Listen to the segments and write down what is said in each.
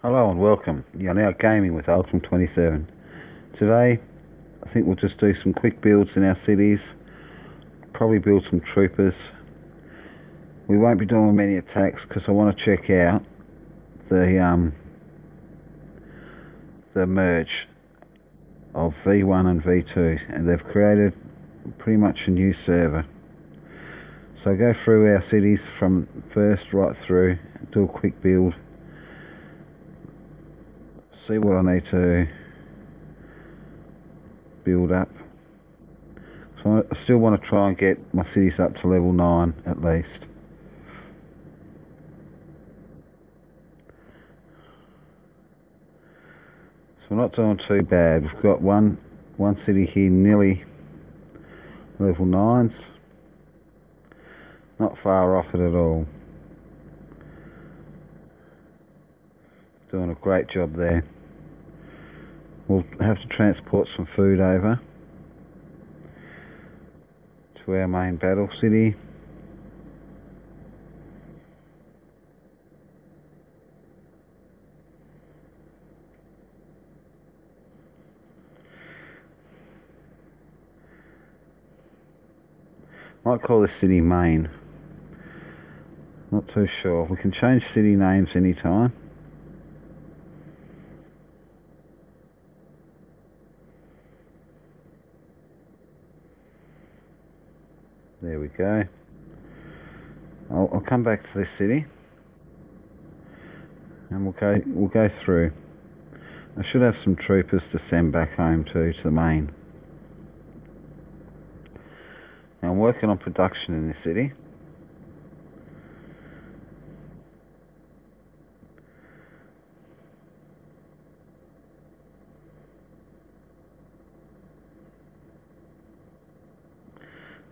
Hello and welcome. You're now gaming with Ultum 27. Today, I think we'll just do some quick builds in our cities. Probably build some troopers. We won't be doing many attacks because I want to check out the merge of V1 and V2, and they've created pretty much a new server. So go through our cities from first right through, do a quick build. See what I need to build up. So I still want to try and get my cities up to level 9 at least. So we're not doing too bad. We've got one city here nearly level 9s. Not far off it at all. Doing a great job there. We'll have to transport some food over to our main battle city. Might call this city main. Not too sure. We can change city names anytime. There we go. I'll come back to this city and we'll go through. I should have some troopers to send back home to the main. Now I'm working on production in this city.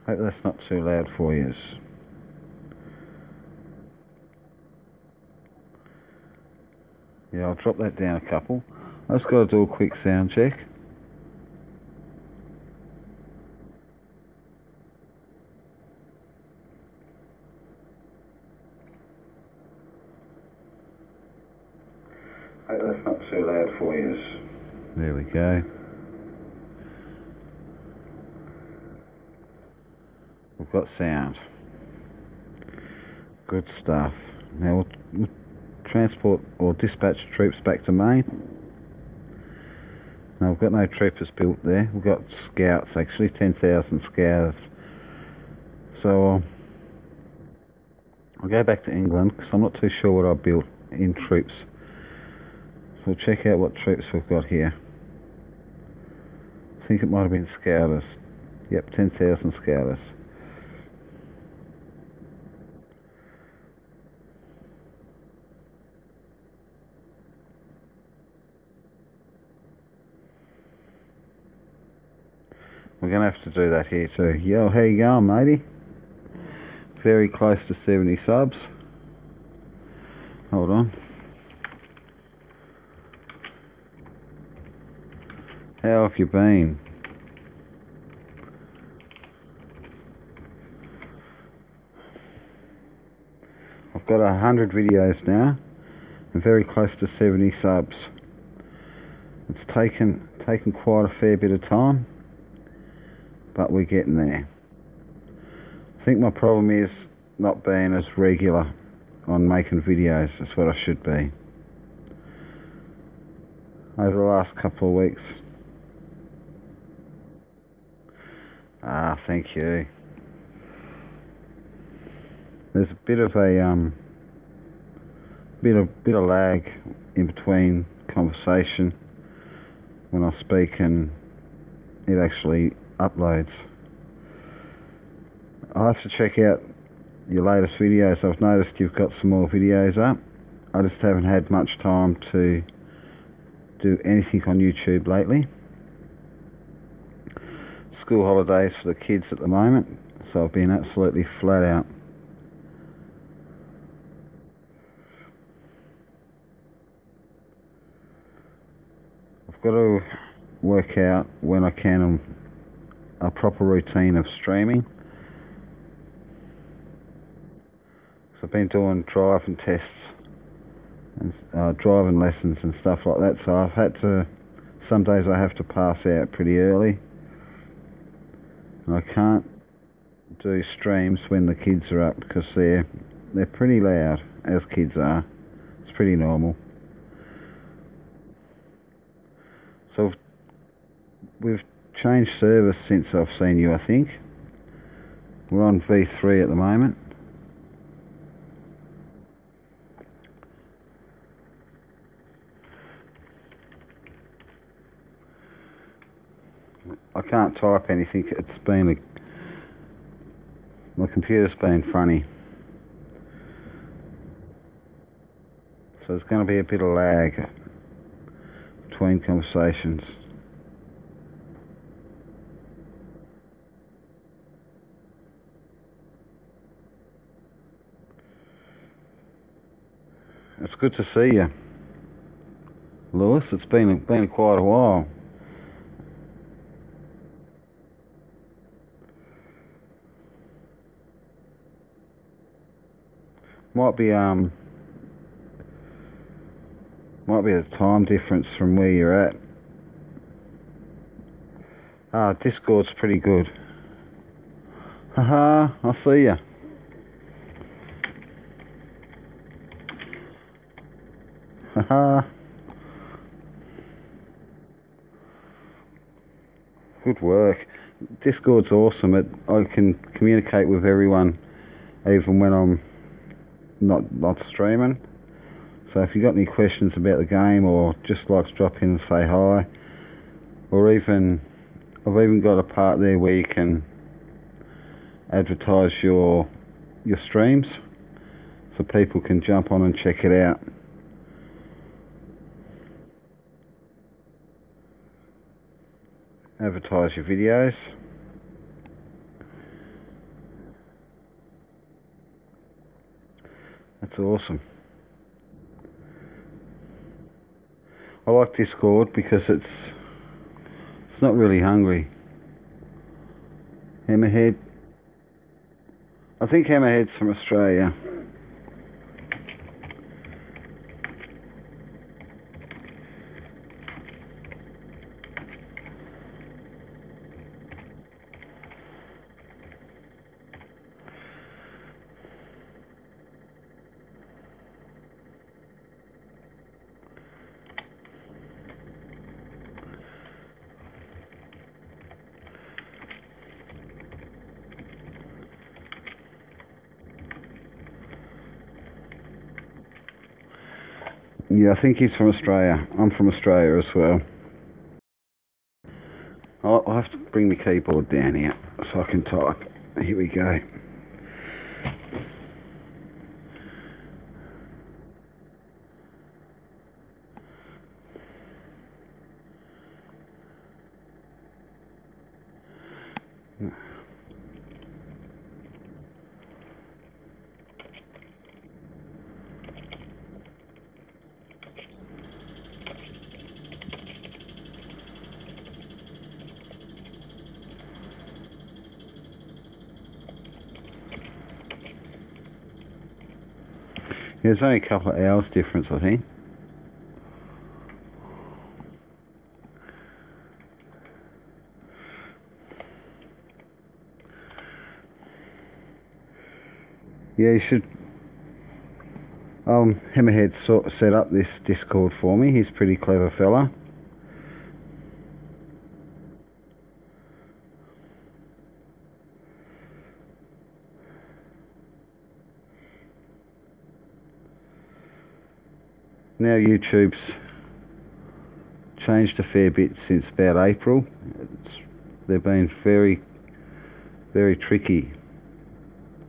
Hope that's not too loud for you. Yeah, I'll drop that down a couple. I just got to do a quick sound check. Hope that's not too loud for you. There we go. We've got sound. Good stuff. Now we'll transport or dispatch troops back to main. Now we've got no troopers built there. We've got scouts actually, 10,000 scouts. So I'll go back to England because I'm not too sure what I built in troops. So we'll check out what troops we've got here. I think it might have been scouters. Yep, 10,000 scouters. We're going to have to do that here too. Yo, how you going, matey? Very close to 70 subs. Hold on. How have you been? I've got 100 videos now and very close to 70 subs. It's taken quite a fair bit of time, but we're getting there. I think my problem is not being as regular on making videos. That's what I should be. Over the last couple of weeks. Thank you. There's a bit of a bit of lag in between conversation when I speak and it actually uploads. I'll have to check out your latest videos. I've noticed you've got some more videos up. I just haven't had much time to do anything on YouTube lately. School holidays for the kids at the moment, so I've been absolutely flat out. I've got to work out when I can a proper routine of streaming. So I've been doing drive and tests and driving lessons and stuff like that, so I've had to, some days I have to pass out pretty early, and I can't do streams when the kids are up because they're pretty loud, as kids are. It's pretty normal. So we've changed service since I've seen you, I think. We're on V3 at the moment. I can't type anything. It's been my computer's been funny. So there's going to be a bit of lag between conversations. It's good to see you, Lewis. It's been quite a while. Might be a time difference from where you're at. Discord's pretty good. Haha, I see ya. Haha. Good work. Discord's awesome. I can communicate with everyone even when I'm not streaming. So if you got any questions about the game or just like to drop in and say hi, or even I've even got a part there where you can advertise your streams so people can jump on and check it out. Advertise your videos. That's awesome. I like Discord because it's not really hungry. Hammerhead. I think Hammerhead's from Australia. Yeah, I think he's from Australia. I'm from Australia as well. I'll have to bring the keyboard down here so I can type. Here we go. There's only a couple of hours difference, I think. Yeah, you should. Hammerhead sort of set up this Discord for me. He's a pretty clever fella. Now YouTube's changed a fair bit since about April. They've been very, very tricky.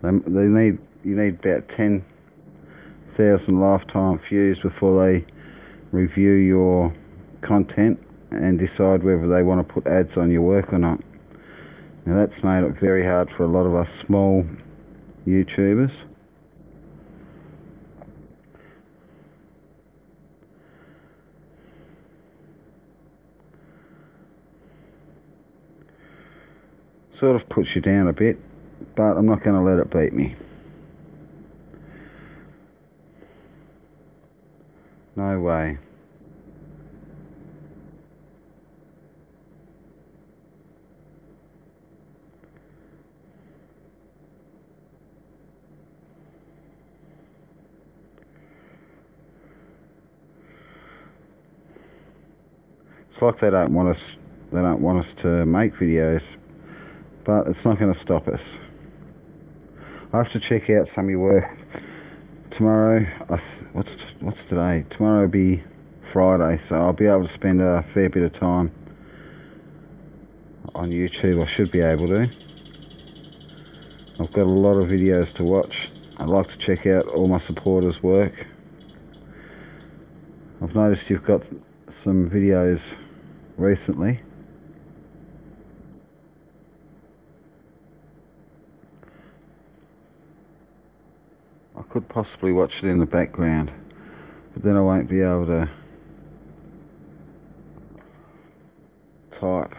You need about 10,000 lifetime views before they review your content and decide whether they want to put ads on your work or not. Now that's made it very hard for a lot of us small YouTubers. Sort of puts you down a bit, but I'm not going to let it beat me. No way. It's like they don't want us to make videos, but it's not going to stop us. I have to check out some of your work tomorrow. What's today? Tomorrow will be Friday, so I'll be able to spend a fair bit of time on YouTube. I should be able to. I've got a lot of videos to watch. I'd like to check out all my supporters' work. I've noticed you've got some videos recently. I could possibly watch it in the background, but then I won't be able to type.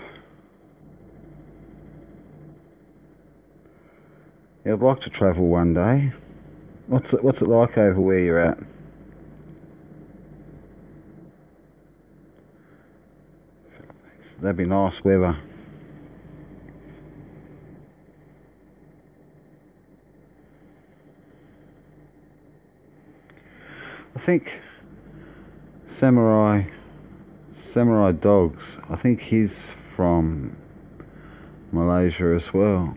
Yeah, I'd like to travel one day. What's it like over where you're at? That'd be nice weather. I think Samurai Dogs, I think he's from Malaysia as well.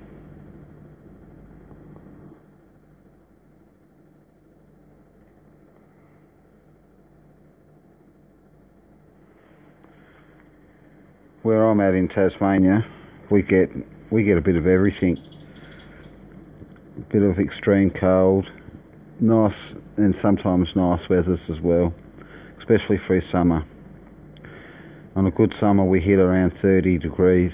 Where I'm at in Tasmania, we get a bit of everything. A bit of extreme cold, nice, and sometimes nice weathers as well, especially through summer. On a good summer we hit around 30 degrees.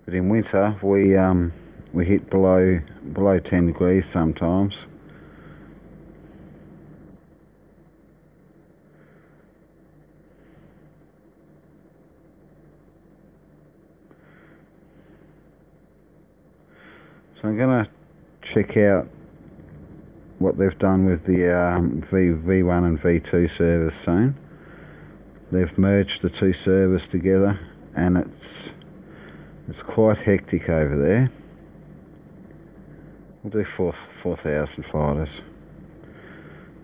But in winter we hit below 10 degrees sometimes. So I'm going to check out what they've done with the V1 and V2 servers soon. They've merged the two servers together, and it's quite hectic over there. We'll do 4,000 fighters.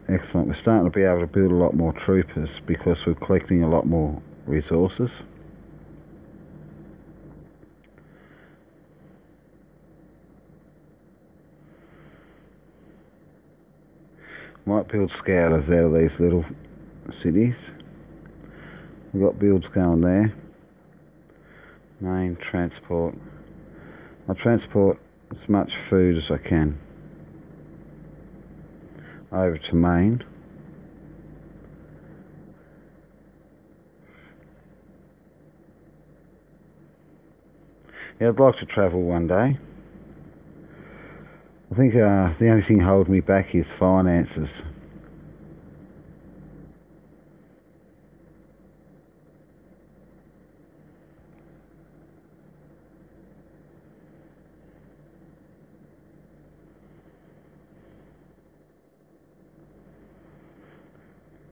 Excellent. We're starting to be able to build a lot more troopers because we're collecting a lot more resources. Might build scouters out of these little cities. We've got builds going there. Main transport. I'll transport as much food as I can over to main. Yeah, I'd like to travel one day. I think the only thing holding me back is finances.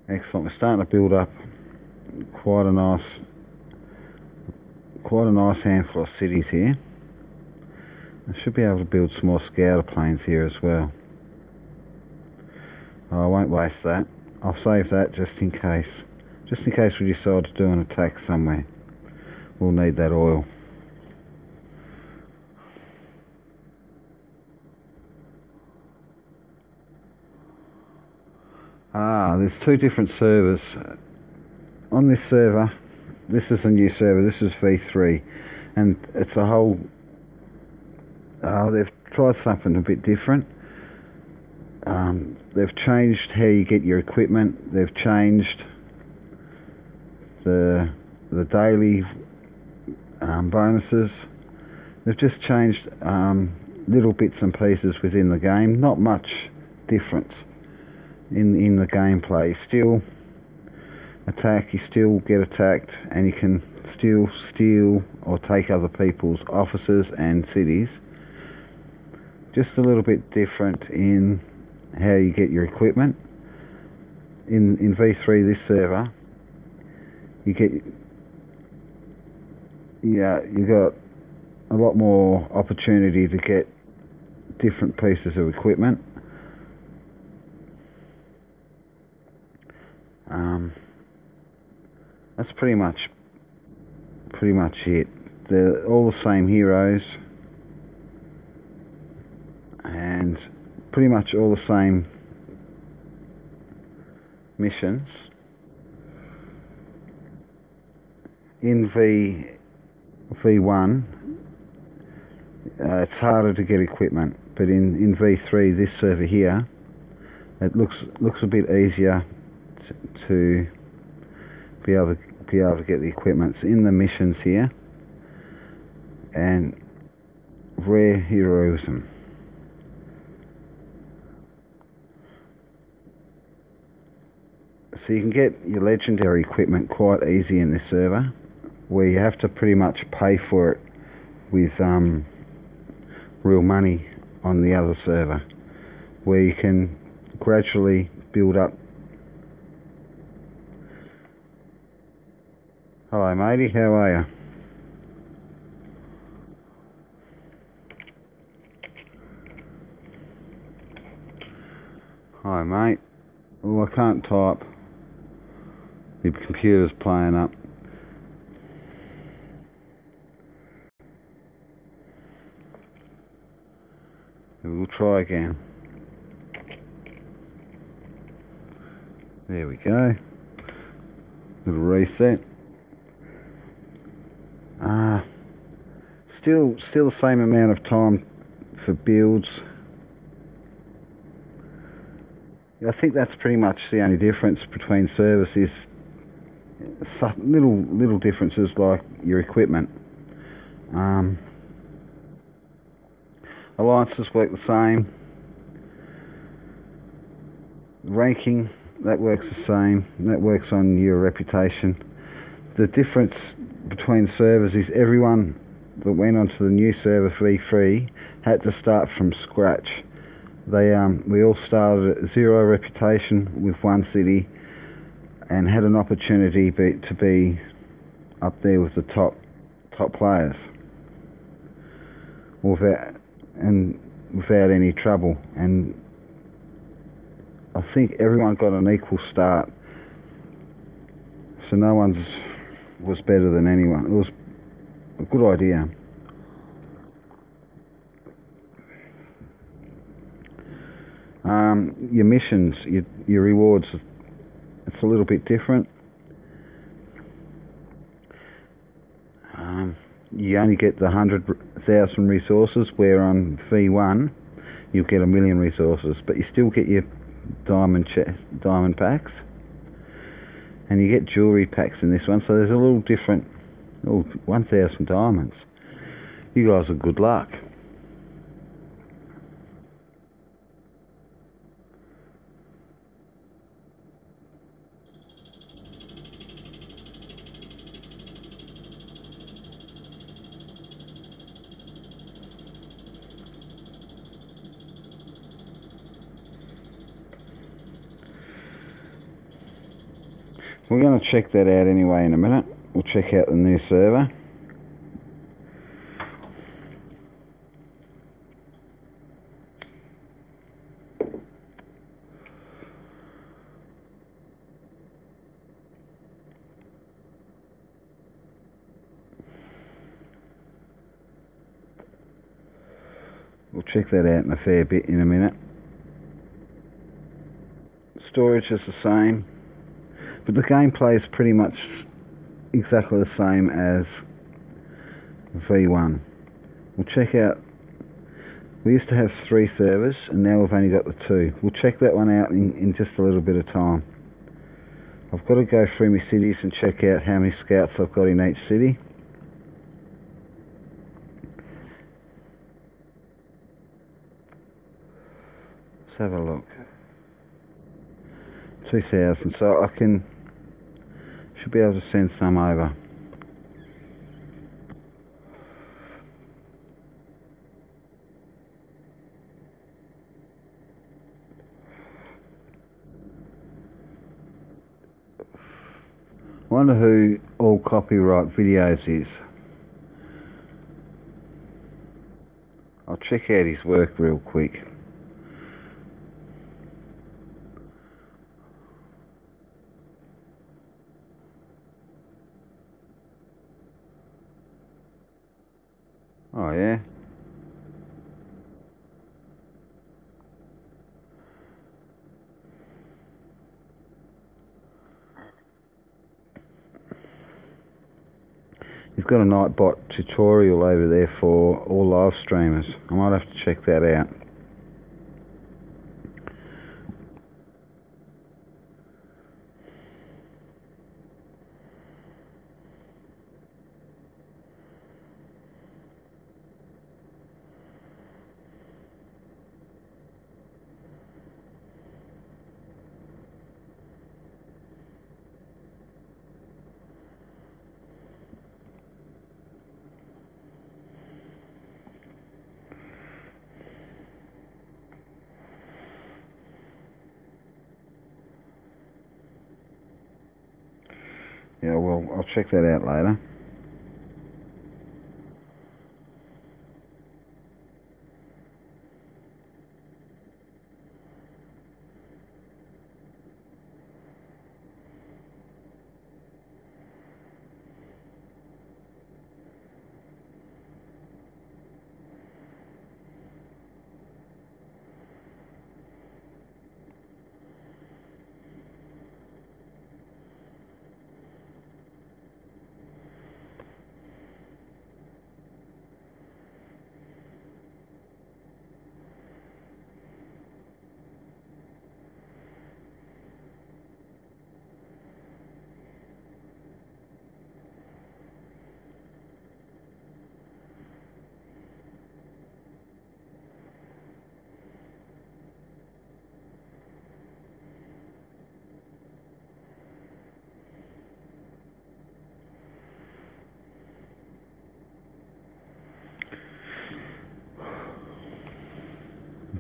Excellent. We're starting to build up quite a nice handful of cities here. I should be able to build some more scouter planes here as well. Oh, I won't waste that. I'll save that just in case. Just in case we decide to do an attack somewhere. We'll need that oil. There's two different servers. On this server, this is a new server, this is V3, and it's a whole... they've tried something a bit different. They've changed how you get your equipment, they've changed the daily bonuses. They've just changed little bits and pieces within the game, not much difference in the gameplay. Still attack, you still get attacked, and you can still steal or take other people's offices and cities. Just a little bit different in how you get your equipment. In V3, this server, you got a lot more opportunity to get different pieces of equipment. That's pretty much it. They're all the same heroes and pretty much all the same missions. In V1, it's harder to get equipment, but in V3, this server here, it looks a bit easier to be able to get the equipment. It's in the missions here, and rare heroism. So you can get your legendary equipment quite easy in this server, where you have to pretty much pay for it with real money on the other server, where you can gradually build up. Hello matey, how are you? Hi mate. Oh, I can't type. The computer's playing up. We'll try again. There we go. Little reset. Still the same amount of time for builds. I think that's pretty much the only difference between servers, is little differences like your equipment. Alliances work the same. Ranking, that works the same. That works on your reputation. The difference between servers is everyone that went onto the new server V3 had to start from scratch. We all started at 0 reputation with one city and had an opportunity to be up there with the top players without any trouble. And I think everyone got an equal start, so no one was better than anyone. It was a good idea. Your missions, your rewards, it's a little bit different. You only get the 100,000 resources, where on V1 you'll get 1,000,000 resources, but you still get your diamond packs, and you get jewelry packs in this one. So there's a little different. Oh, 1,000 diamonds. You guys are good luck. We're going to check that out anyway in a minute. We'll check out the new server. We'll check that out in a fair bit in a minute. Storage is the same, but the gameplay is pretty much exactly the same as V1. We'll check out. We used to have 3 servers, and now we've only got the 2. We'll check that one out in just a little bit of time. I've got to go through my cities and check out how many scouts I've got in each city. Let's have a look. 2,000. So I can Should be able to send some over. I wonder who All Copyright Videos is. I'll check out his work real quick. Oh yeah. He's got a Nightbot tutorial over there for all live streamers. I might have to check that out. Yeah, well, I'll check that out later.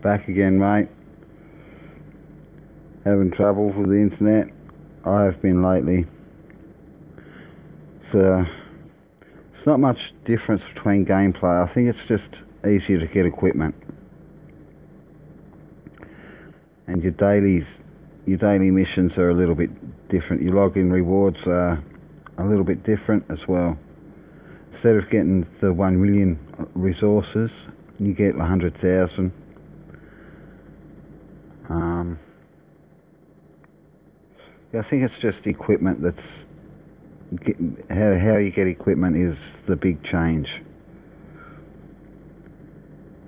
Back again, mate. Having trouble with the internet. I have been lately. So it's not much difference between gameplay. I think it's just easier to get equipment. And your daily missions are a little bit different. Your login rewards are a little bit different as well. Instead of getting the 1 million resources, you get 100,000. Yeah, I think it's just equipment that's... How you get equipment is the big change.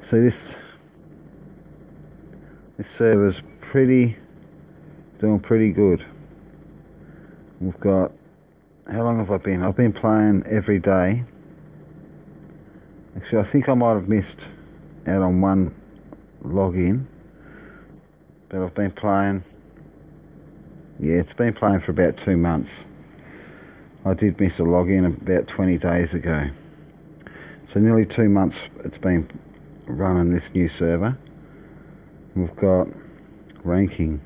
So this server's doing pretty good. We've got... How long have I been? I've been playing every day. Actually, I think I might have missed out on one login. But I've been playing... Yeah, it's been playing for about 2 months. I did miss a login about 20 days ago. So nearly 2 months it's been running this new server. We've got ranking.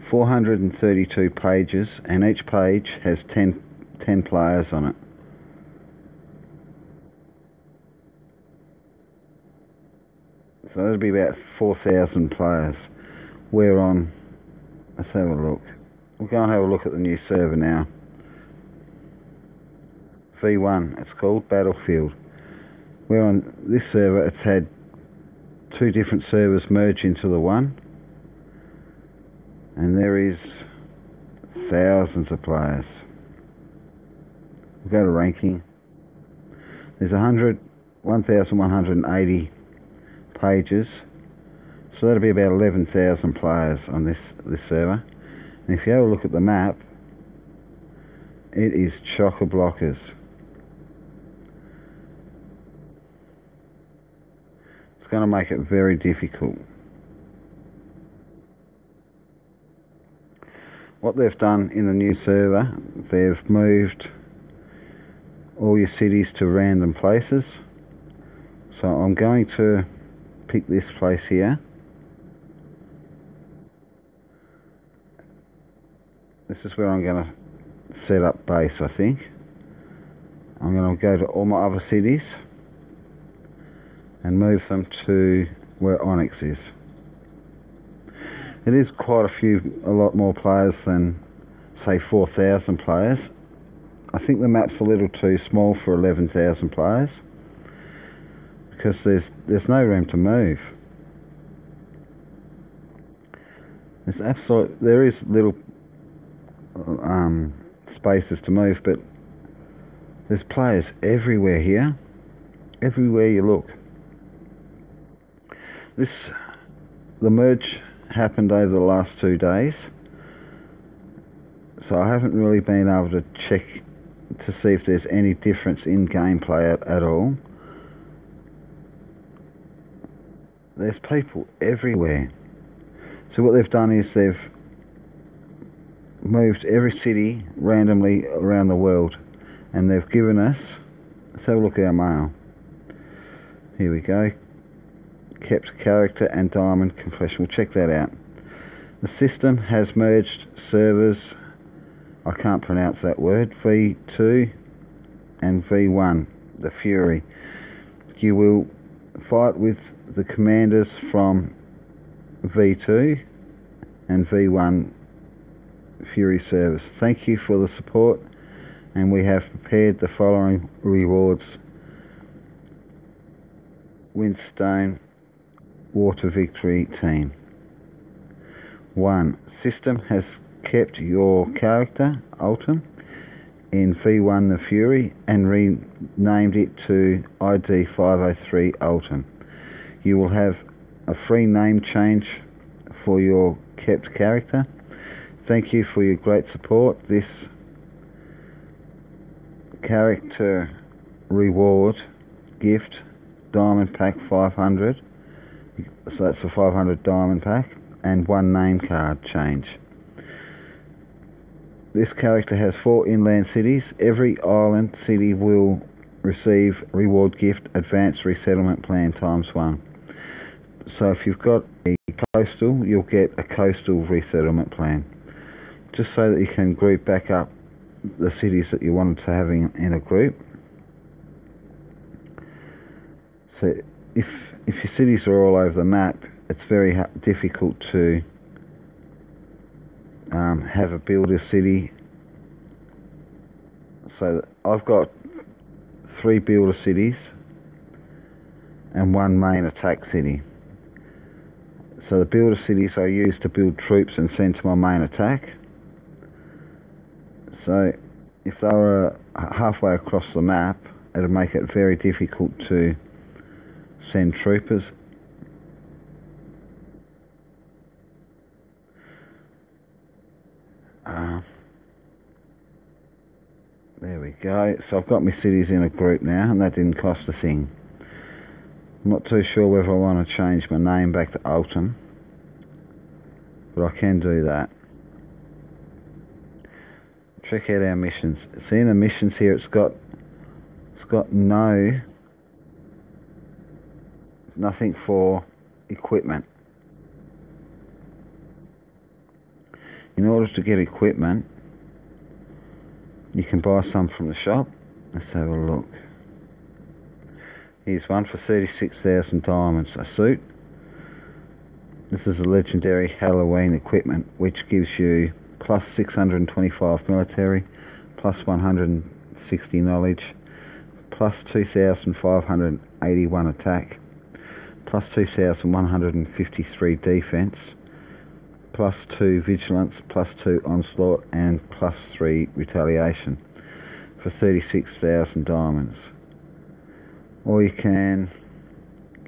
432 pages, and each page has 10 players on it. So that'll be about 4,000 players. We're on... Let's have a look. We'll go and have a look at the new server now. V1, it's called Battlefield. We're on this server. It's had 2 different servers merge into the one. And there is thousands of players. We'll go to ranking. There's 1,180 pages. So that'll be about 11,000 players on this server. And if you have a look at the map, it is chock-a-blockers. It's going to make it very difficult. what they've done in the new server, they've moved all your cities to random places. So I'm going to pick this place here. This is where I'm going to set up base, I think. I'm going to go to all my other cities and move them to where Onyx is. It is quite a lot more players than, say, 4,000 players. I think the map's a little too small for 11,000 players because there's no room to move. There is little spaces to move, but there's players everywhere here. Everywhere you look. The merge happened over the last 2 days, so I haven't really been able to check to see if there's any difference in gameplay at all. There's people everywhere. So what they've done is they've moved every city randomly around the world, and they've given us, let's have a look at our mail. Here we go. Kept character and diamond compression. We'll check that out. The system has merged servers, I can't pronounce that word, V2 and V1, the Fury. You will fight with the commanders from V2 and V1 Fury servers. Thank you for the support, and we have prepared the following rewards. Windstone Water Victory Team. 1. System has kept your character, Ultum, in V1 the Fury and renamed it to ID 503 Ultum. You will have a free name change for your kept character. Thank you for your great support. This character reward gift, Diamond Pack 500. So that's a 500 diamond pack, and 1 name card change. This character has 4 inland cities. Every island city will receive reward gift advanced resettlement plan ×1. So if you've got a coastal, you'll get a coastal resettlement plan, just so that you can group back up the cities that you wanted to have in a group. So if your cities are all over the map, it's very difficult to have a builder city. So I've got 3 builder cities and 1 main attack city. So the builder cities I use to build troops and send to my main attack. So if they were halfway across the map, it would make it very difficult to send troopers. There we go. So I've got my cities in a group now, and that didn't cost a thing. I'm not too sure whether I want to change my name back to Ultum, but I can do that. Check out our missions. See, in the missions here, it's got nothing for equipment. In order to get equipment, you can buy some from the shop. Let's have a look. Here's one for 36,000 diamonds, a suit. This is a legendary Halloween equipment, which gives you plus 625 military, plus 160 knowledge, plus 2,581 attack, plus 2,153 defense, plus 2 vigilance, plus 2 onslaught, and plus 3 retaliation for 36,000 diamonds. Or you can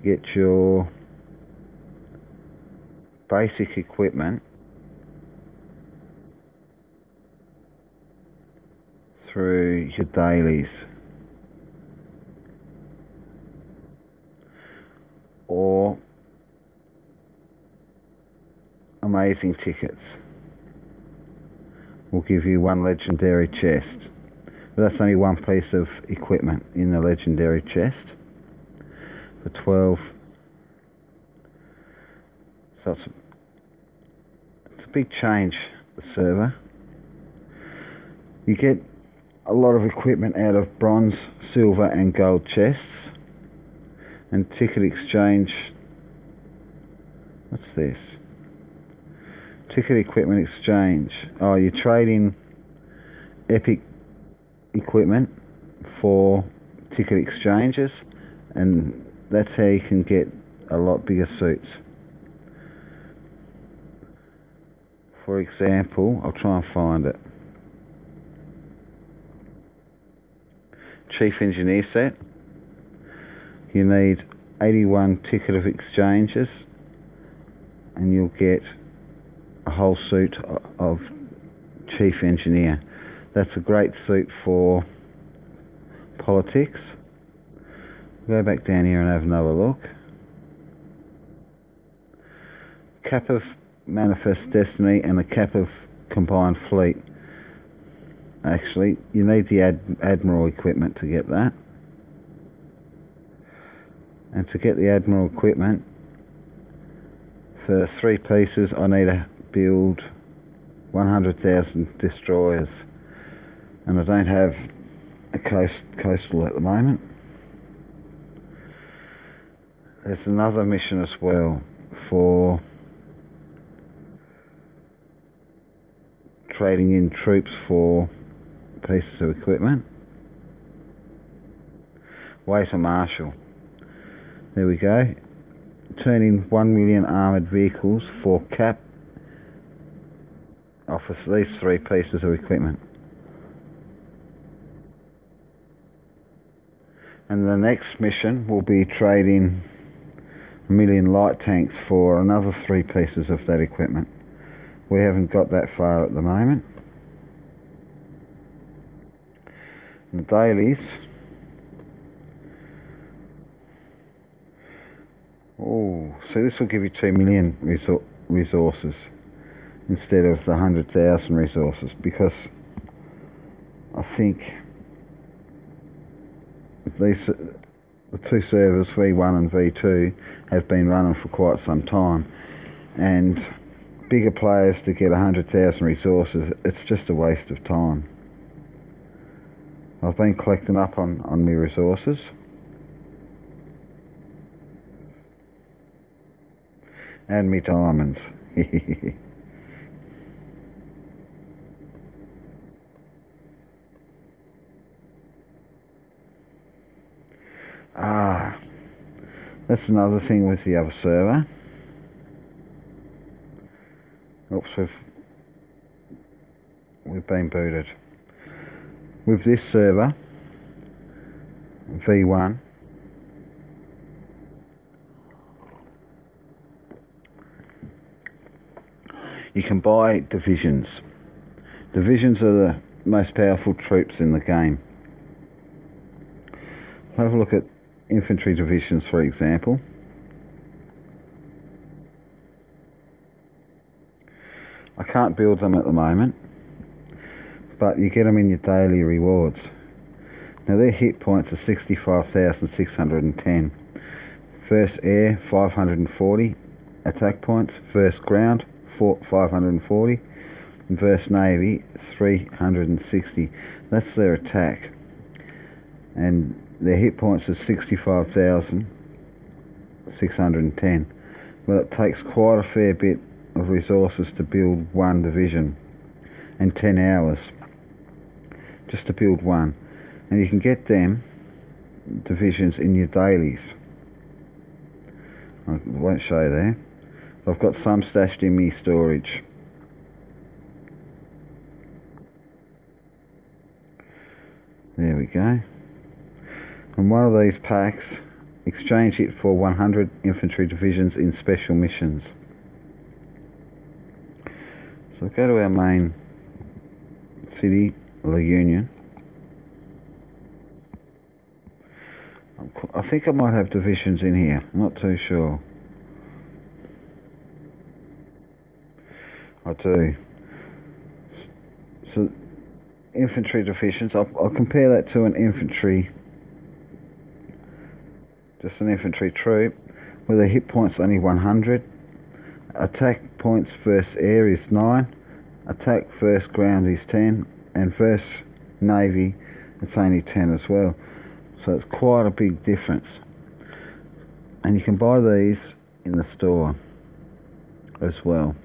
get your basic equipment through your dailies, or amazing tickets. will give you one legendary chest. But that's only one piece of equipment in the legendary chest for 12. So it's a big change, the server. You get a lot of equipment out of bronze, silver and gold chests. And ticket exchange. What's this? Ticket equipment exchange. Oh, you trade in epic equipment for ticket exchanges, and that's how you can get a lot bigger suits. For example, I'll try and find it. Chief Engineer set. You need 81 ticket of exchanges and you'll get a whole suit of Chief Engineer. That's a great suit for politics. Go back down here and have another look. Cap of Manifest Destiny and a cap of Combined Fleet. Actually, you need the Admiral equipment to get that. And to get the Admiral equipment, for 3 pieces I need to build 100,000 destroyers. And I don't have a coastal at the moment. There's another mission as well for trading in troops for pieces of equipment. Way to Marshal. There we go. Turn in 1 million armoured vehicles for cap off of these 3 pieces of equipment. And the next mission will be trading 1 million light tanks for another 3 pieces of that equipment. We haven't got that far at the moment. And the dailies. Oh, so this will give you 2 million resources instead of the 100,000 resources, because I think the 2 servers, V1 and V2, have been running for quite some time, and bigger players to get 100,000 resources, it's just a waste of time. I've been collecting up on my resources. And me diamonds. That's another thing with the other server. Oops, we've been booted. With this server, V1, you can buy divisions. Divisions are the most powerful troops in the game. Have a look at infantry divisions, for example. I can't build them at the moment, but you get them in your daily rewards. Now their hit points are 65,610. First air, 540 attack points. First ground, 540, and first navy 360. That's their attack, and their hit points are 65,610. Well, it takes quite a fair bit of resources to build one division, and 10 hours just to build one, and you can get them divisions in your dailies. I won't show you there. I've got some stashed in me storage. There we go. And one of these packs, exchange it for 100 infantry divisions in special missions. So go to our main city, La Union. I think I might have divisions in here, I'm not too sure. I do. So infantry divisions, I'll compare that to an infantry, just an infantry troop, where the hit points only 100. Attack points versus air is 9. Attack versus ground is 10. And versus navy, it's only 10 as well. So it's quite a big difference. And you can buy these in the store as well.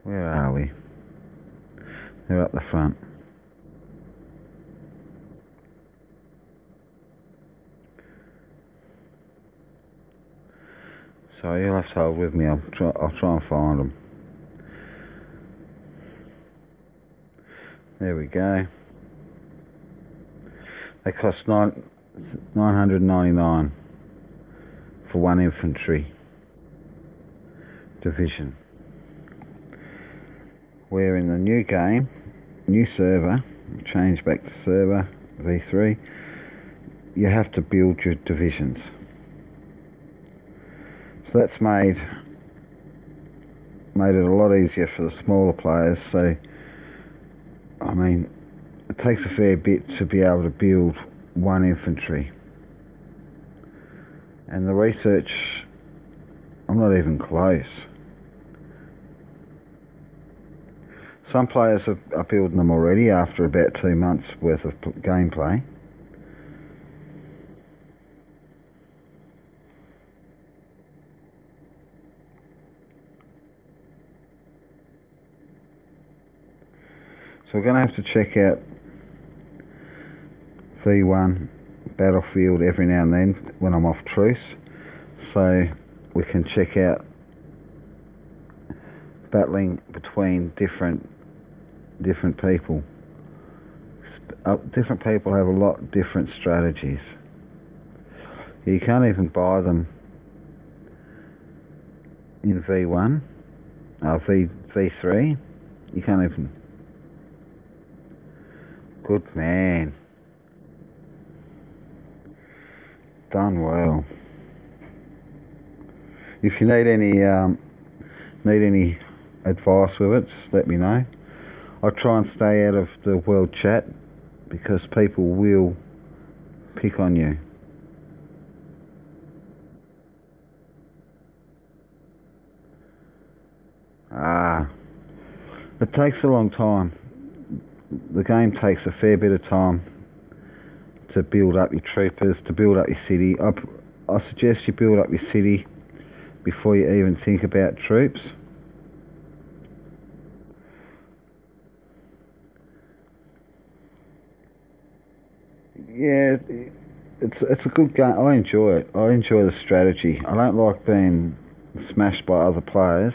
Where are we? They're up the front. So you'll have to hold with me. I'll try and find them. There we go. They cost $999 for one infantry division. Where in the new game, new server, change back to server V3, you have to build your divisions. So that's made it a lot easier for the smaller players. So I mean, it takes a fair bit to be able to build one infantry. And the research, I'm not even close. Some players are building them already after about 2 months worth of gameplay. So we're going to have to check out V1 Battlefield every now and then when I'm off truce, so we can check out battling between different people. Different people have a lot different strategies. You can't even buy them in V1, V3. You can't even. Good man. Done well. If you need any advice with it, just let me know. I try and stay out of the world chat because people will pick on you. It takes a long time. The game takes a fair bit of time to build up your troopers, to build up your city. I suggest you build up your city before you even think about troops. Yeah, it's a good game. I enjoy it. I enjoy the strategy. I don't like being smashed by other players,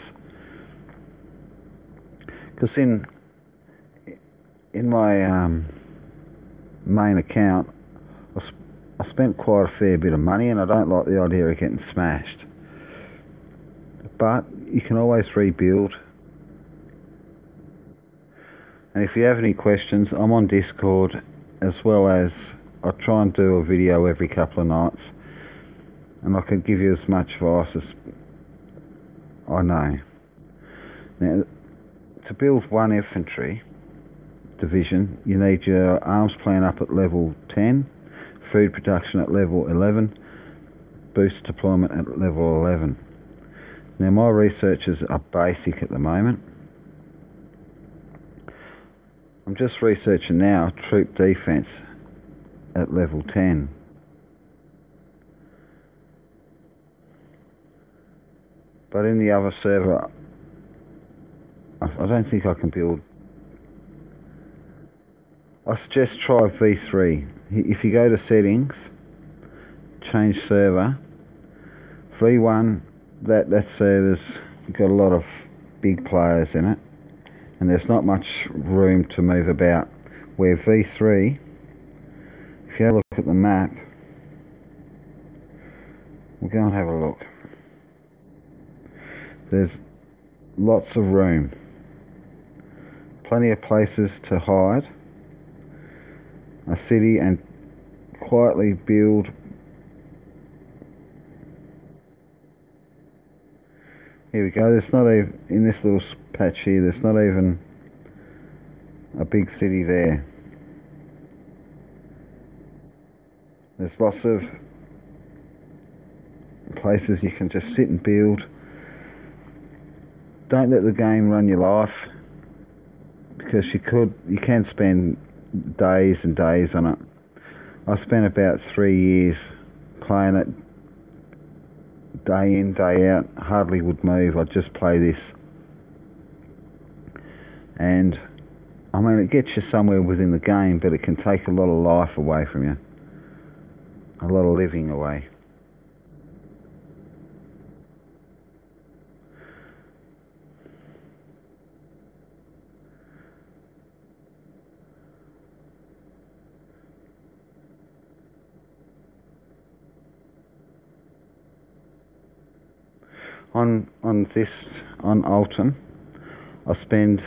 because in my main account I spent quite a fair bit of money, and I don't like the idea of getting smashed. But you can always rebuild. And if you have any questions, I'm on Discord, as well as I try and do a video every couple of nights, and I can give you as much advice as I know. Now, to build one infantry division, you need your arms plan up at level 10, food production at level 11, boost deployment at level 11. Now my researches are basic at the moment. I'm just researching now troop defense at level 10. But in the other server, I don't think I can build. I suggest try V3. If you go to settings, change server, V1, that server's got a lot of big players in it, and there's not much room to move about. Where V3, if you have a look at the map, we'll go and have a look. There's lots of room, plenty of places to hide a city and quietly build Here we go. There's not even, in this little patch here, there's not even a big city there. There's lots of places you can just sit and build. Don't let the game run your life, because you can spend days and days on it. I spent about 3 years playing it, day in, day out. Hardly would move. I'd just play this, and I mean, it gets you somewhere within the game, but it can take a lot of life away from you, a lot of living away. On ultum, I spend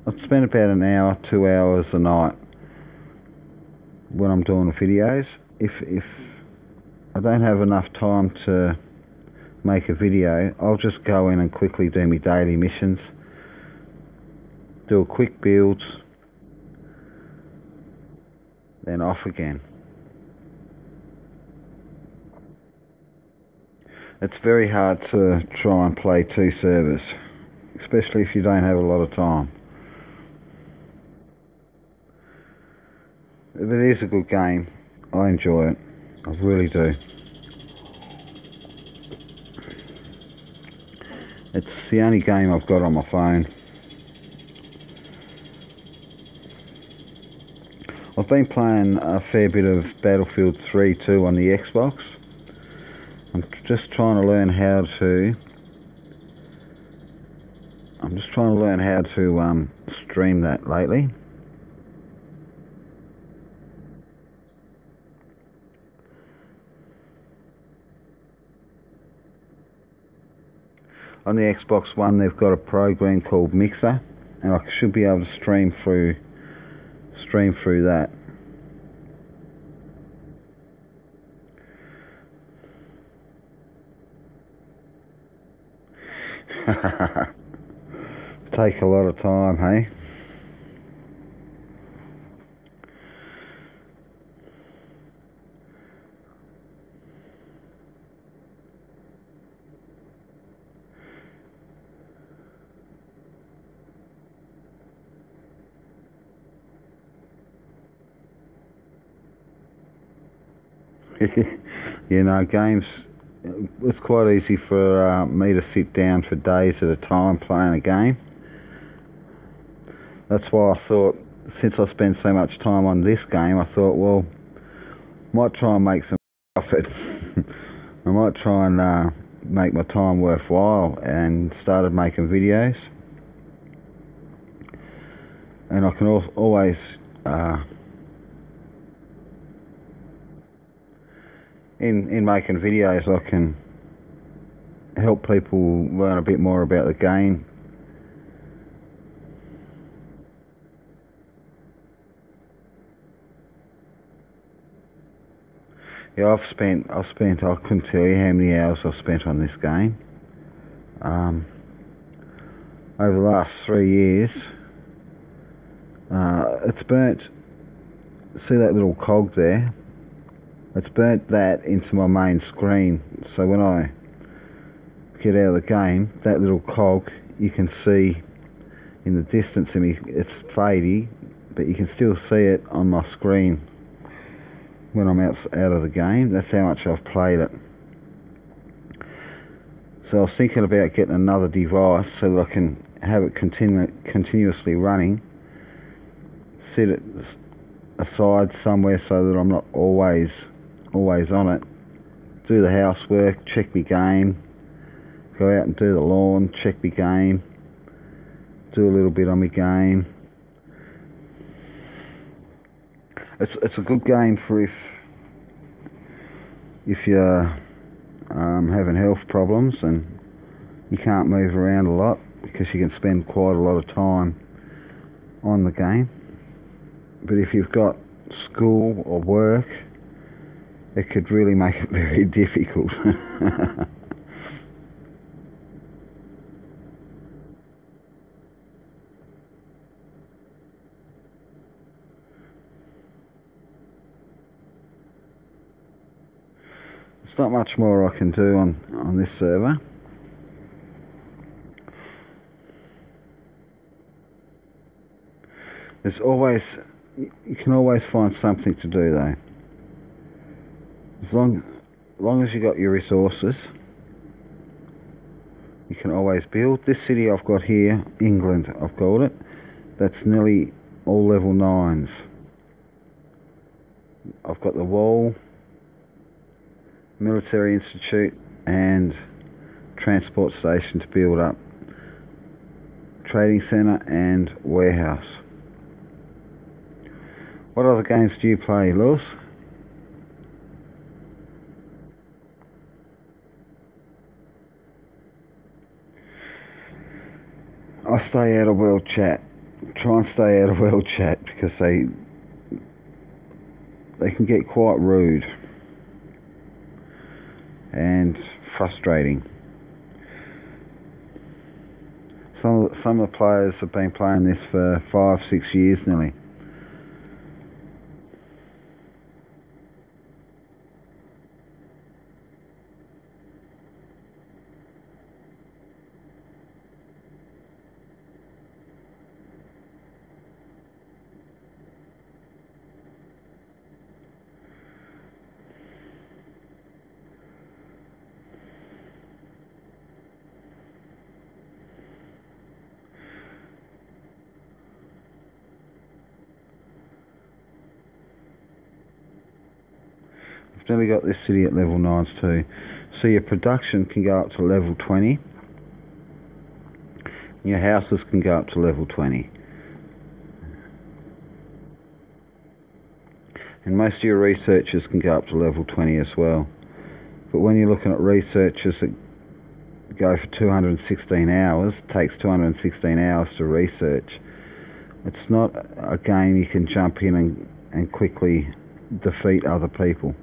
about an hour, 2 hours a night when I'm doing videos. If I don't have enough time to make a video, I'll just go in and quickly do my daily missions, do a quick build, then off again. It's very hard to try and play 2 servers, especially if you don't have a lot of time. If it is a good game, I enjoy it. I really do. It's the only game I've got on my phone. I've been playing a fair bit of Battlefield 3 too on the Xbox. I'm just trying to learn how to stream that lately. On the Xbox One, they've got a program called Mixer, and I should be able to stream through that. Take a lot of time, hey? You know, games, it's quite easy for me to sit down for days at a time playing a game. That's why I thought, since I spend so much time on this game, I thought, well, might try and make some profit. I might try and make my time worthwhile, and started making videos. And I can always in making videos, I can help people learn a bit more about the game. Yeah, I've spent, I couldn't tell you how many hours I've spent on this game. Over the last 3 years, it's burnt, see that little cog there? It's burnt that into my main screen, so when I get out of the game, that little cog, you can see in the distance of me, it's fadey, but you can still see it on my screen when I'm out of the game. That's how much I've played it. So I was thinking about getting another device so that I can have it continuously running, set it aside somewhere so that I'm not always on it, do the housework, check my game, go out and do the lawn, check my game, do a little bit on my game. It's a good game for if you're having health problems and you can't move around a lot, because you can spend quite a lot of time on the game. But if you've got school or work, it could really make it very difficult. There's not much more I can do on this server. There's always, you can always find something to do though. As long as you got your resources, you can always build. This city I've got here, England I've called it, that's nearly all level 9s. I've got the wall, military institute and transport station to build up, trading centre and warehouse. What other games do you play, Lewis? I stay out of world chat. Try and stay out of world chat because they can get quite rude and frustrating. Some of the players have been playing this for 5-6 years nearly. I've nearly got this city at level 9s too. So your production can go up to level 20. Your houses can go up to level 20. And most of your researchers can go up to level 20 as well. But when you're looking at researchers that go for 216 hours, it takes 216 hours to research. It's not a game you can jump in and quickly defeat other people.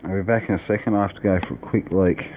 I'll be back in a second. I have to go for a quick leak.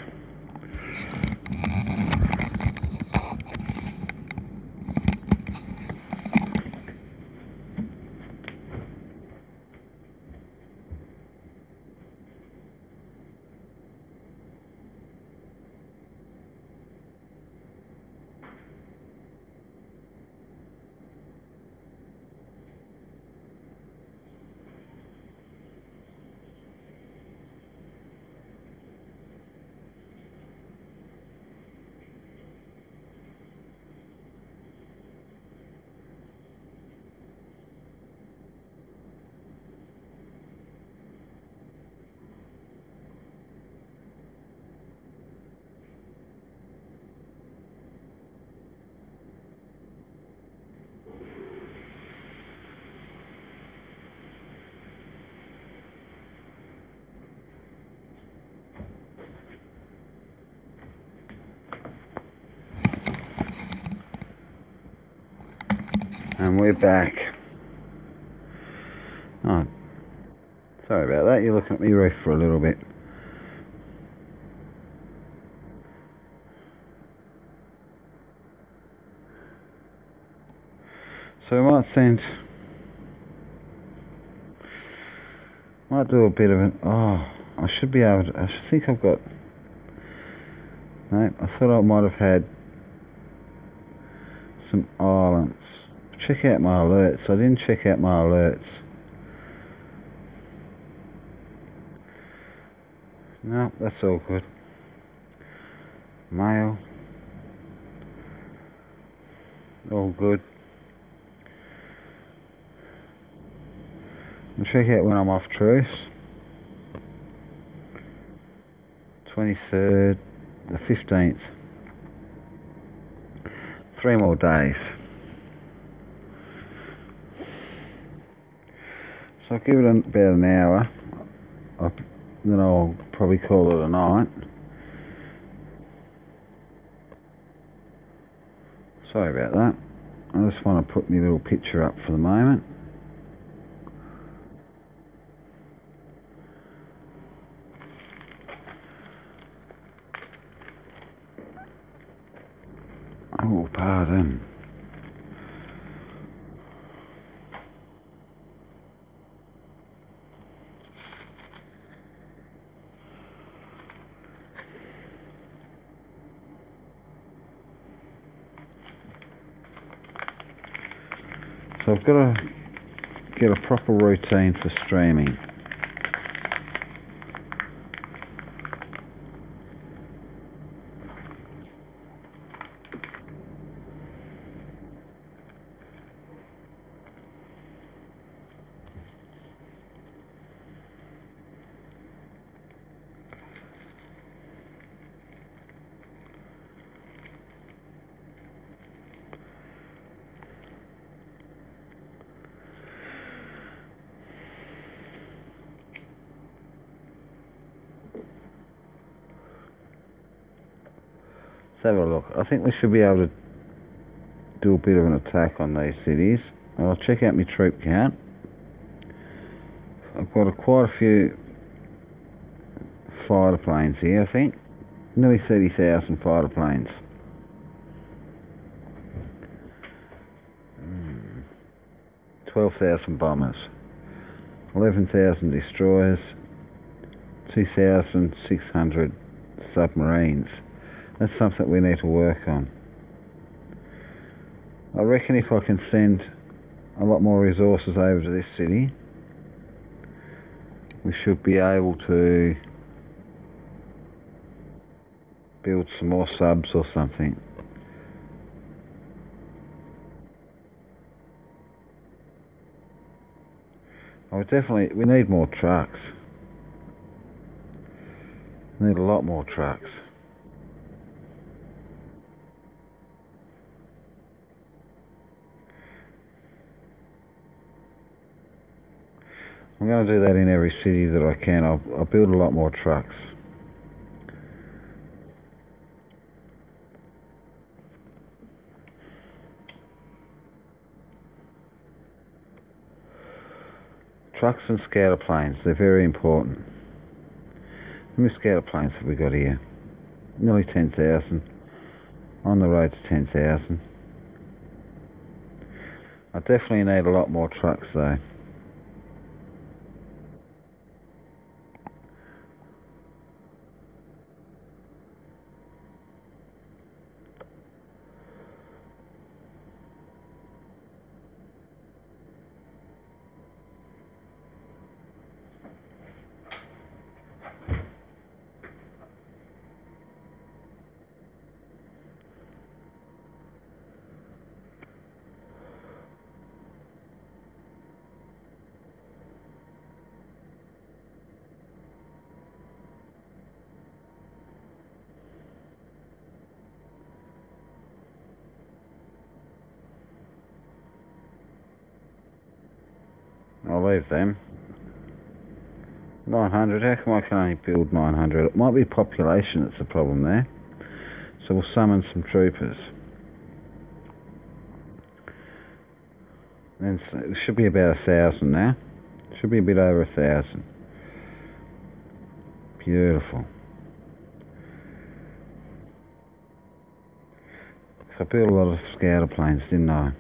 And we're back. Oh, sorry about that. You're looking at me roof for a little bit. So we might do a bit of an, I should be able to, I should think I've got, no, I thought I might have had some islands. Check out my alerts. I didn't check out my alerts. No, that's all good. Mail. All good. And check out when I'm off truce. 23rd, the 15th. 3 more days. So I'll give it about an hour, then I'll probably call it a night. Sorry about that. I just want to put my little picture up for the moment. Oh, pardon. So I've got to get a proper routine for streaming. Let's have a look. I think we should be able to do a bit of an attack on these cities. I'll check out my troop count. I've got quite a few fighter planes here, I think. Nearly 30,000 fighter planes. 12,000 bombers. 11,000 destroyers. 2,600 submarines. That's something we need to work on. I reckon if I can send a lot more resources over to this city, we should be able to build some more subs or something. Oh, we need more trucks. We need a lot more trucks. I'm going to do that in every city that I can. I'll build a lot more trucks. Trucks and scouter planes, they're very important. How many scouter planes have we got here? Nearly 10,000. On the road to 10,000. I definitely need a lot more trucks though. I'll leave them. 900, how come I can only build 900? It might be population that's the problem there. So we'll summon some troopers. And it should be about 1,000 now. Should be a bit over 1,000. Beautiful. So I built a lot of scouter planes, didn't I?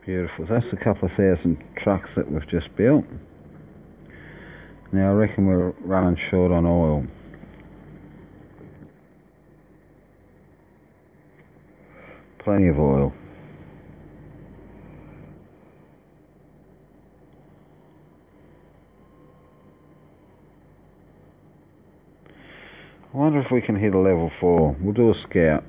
Beautiful. So that's a couple of thousand trucks that we've just built. Now I reckon we're running short on oil. Plenty of oil. I wonder if we can hit a level 4. We'll do a scout.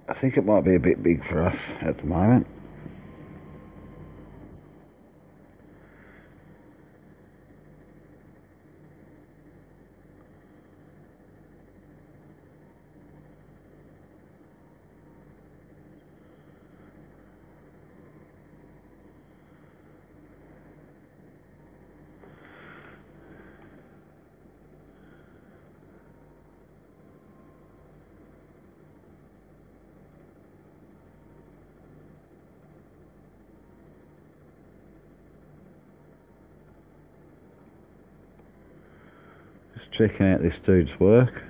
I think it might be a bit big for us at the moment. Just checking out this dude's work.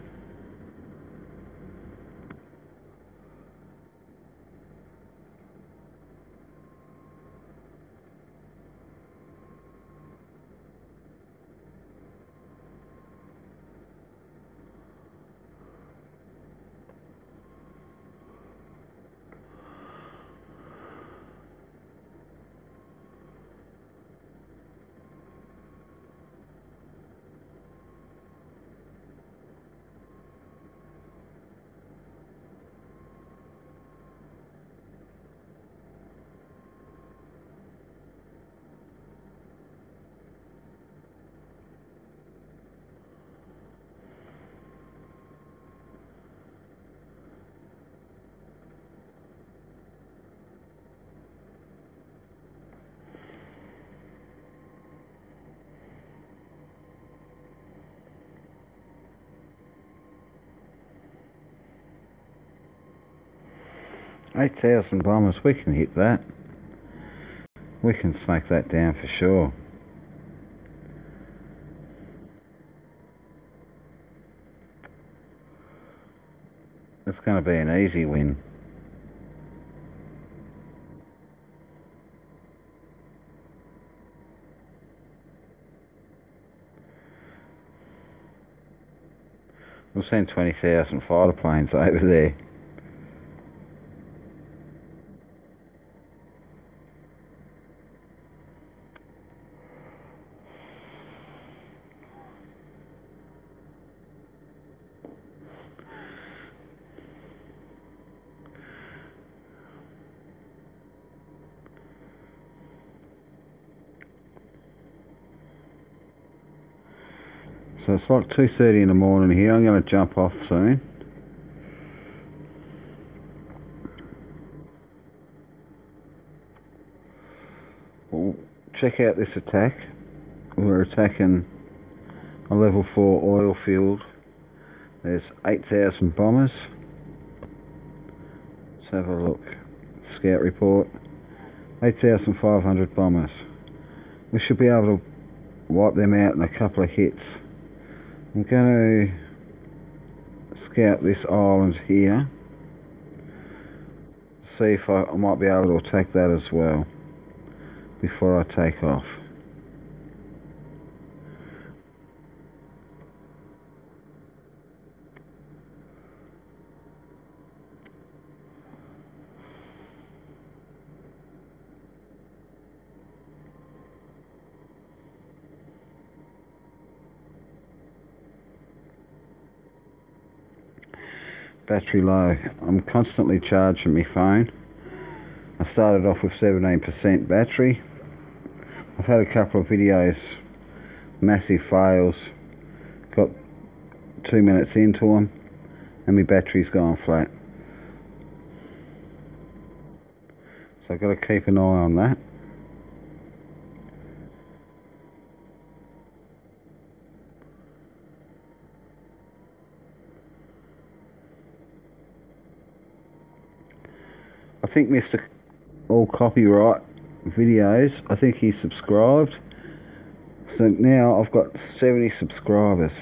$8,000 bombers, we can hit that. We can smack that down for sure. It's going to be an easy win. We'll send 20,000 fighter planes over there. So it's like 2:30 in the morning here. I'm going to jump off soon. We'll check out this attack. We're attacking a level 4 oil field. There's 8,000 bombers. Let's have a look. Scout report. 8,500 bombers. We should be able to wipe them out in a couple of hits. I'm going to scout this island here, see if I might be able to attack that as well before I take off. Battery low. I'm constantly charging my phone. I started off with 17% battery. I've had a couple of videos, massive fails, got 2 minutes into them and my battery's gone flat. So I've got to keep an eye on that. I think Mr. All Copyright Videos, I think he subscribed. So now I've got 70 subscribers.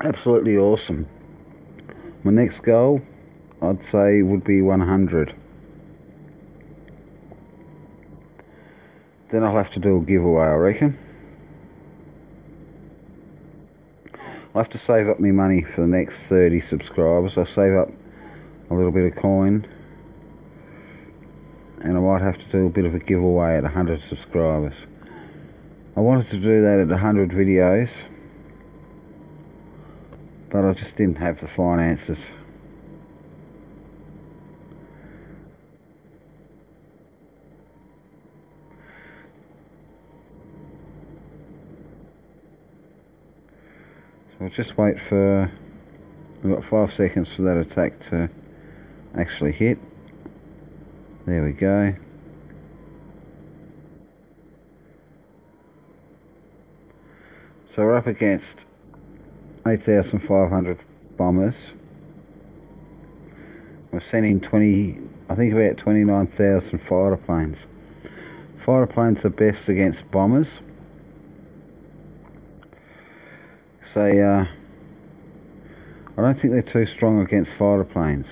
Absolutely awesome. My next goal, I'd say, would be 100. Then I'll have to do a giveaway, I reckon. I'll have to save up my money for the next 30 subscribers. I'll save up a little bit of coin, and I might have to do a bit of a giveaway at 100 subscribers. I wanted to do that at 100 videos, but I just didn't have the finances. So I'll just wait for, we've got 5 seconds for that attack to actually hit. There we go. So we're up against 8,500 bombers. We're sending I think about 29,000 fighter planes. Fighter planes are best against bombers. So I don't think they're too strong against fighter planes.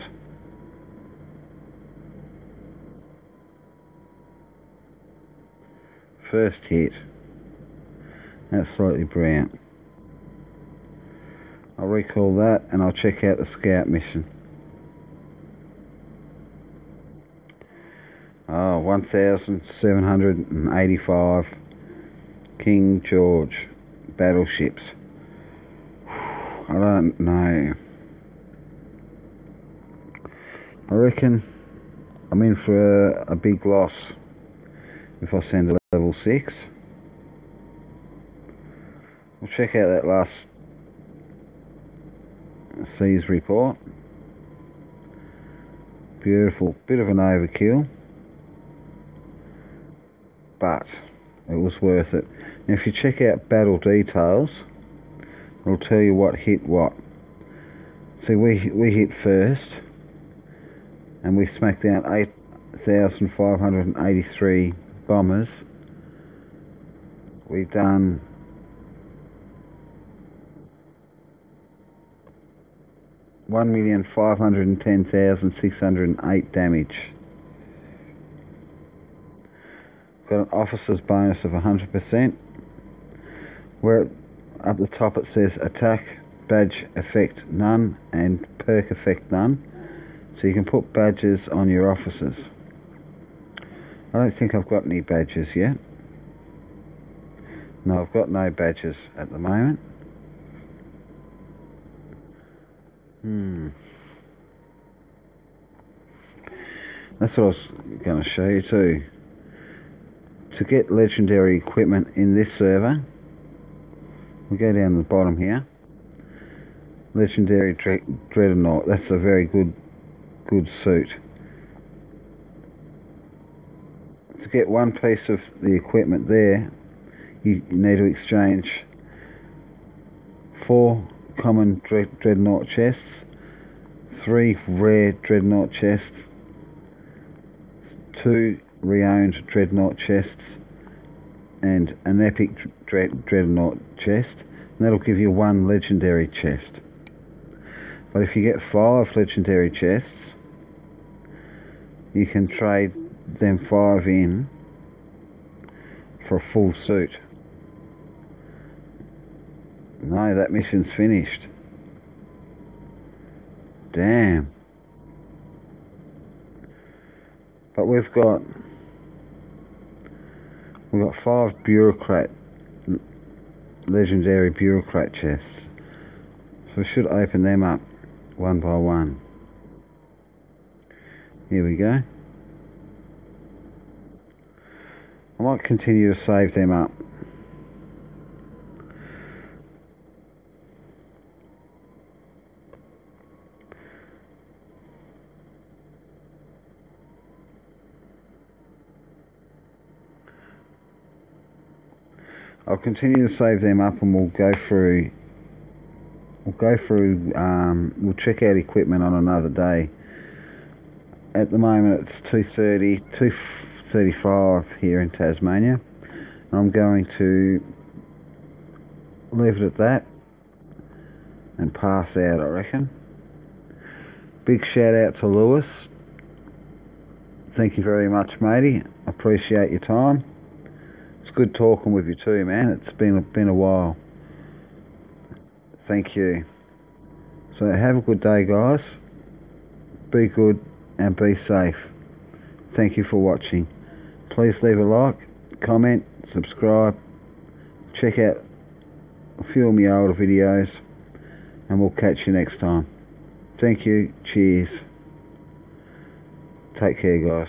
First hit. Absolutely brilliant. I'll recall that and I'll check out the scout mission. Oh, 1,785 King George battleships. I don't know. I reckon I'm in for a big loss if I send a level 6. We'll check out that last seas report. Beautiful, bit of an overkill, but it was worth it. Now if you check out battle details, it'll tell you what hit what. See, we hit first and we smacked down 8,583 bombers. We've done 1,510,608 damage. Got an officer's bonus of 100%. Where up the top it says attack, badge effect none, and perk effect none. So you can put badges on your officers. I don't think I've got any badges yet. No, I've got no badges at the moment. That's what I was going to show you too. To get legendary equipment in this server, we go down the bottom here. Legendary Dreadnought. That's a very good suit. To get one piece of the equipment there, you need to exchange 4 common Dreadnought chests, 3 rare Dreadnought chests, 2 re-owned Dreadnought chests, and an epic Dreadnought chest, and that'll give you 1 legendary chest. But if you get 5 legendary chests, you can trade them 5 in for a full suit. No, that mission's finished. Damn. But we've got 5 legendary bureaucrat chests. So we should open them up one by one. Here we go. I might continue to save them up. I'll continue to save them up and we'll check out equipment on another day. At the moment it's 2:35 here in Tasmania. I'm going to leave it at that and pass out, I reckon. Big shout out to Lewis. Thank you very much, matey. Appreciate your time. It's good talking with you too, man. It's been a while. Thank you. So have a good day, guys. Be good and be safe. Thank you for watching. Please leave a like, comment, subscribe. Check out a few of my older videos. and we'll catch you next time. Thank you. Cheers. Take care, guys.